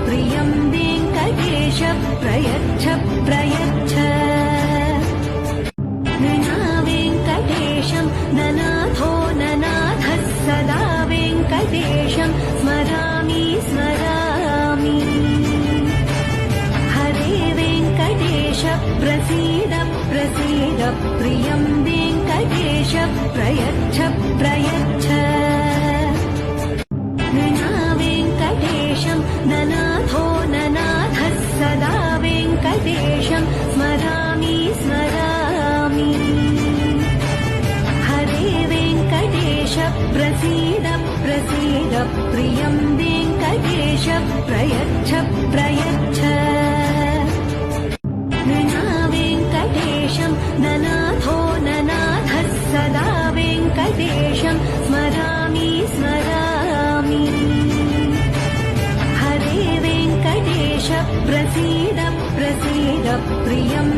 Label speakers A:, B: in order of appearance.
A: प्रियं वेङ्कटेश प्रयच्छ प्रयच्छ नना वेङ्कटेशं ननाथो ननाथः सदा वेङ्कटेशं स्मरामि स्मरामि हरे वेङ्कटेश प्रसीद प्रसीद प्रियं वेङ्कटेश प्रयच्छ प्रयच्छ नना वेङ्कटेशं ननाथो ननाथः सदा वेङ्कटेशं स्मरामि स्मरामि हरे वेङ्कटेश प्रसीद प्रसीद प्रियं वेङ्कटेश प्रयच्छ प्रयच्छ नना वेङ्कटेशं ननाथो ननाथः सदा वेङ्कटेशं स्मरामि स्मरामि हरे वेङ्कटेश प्रसीद प्रसीद प्रियं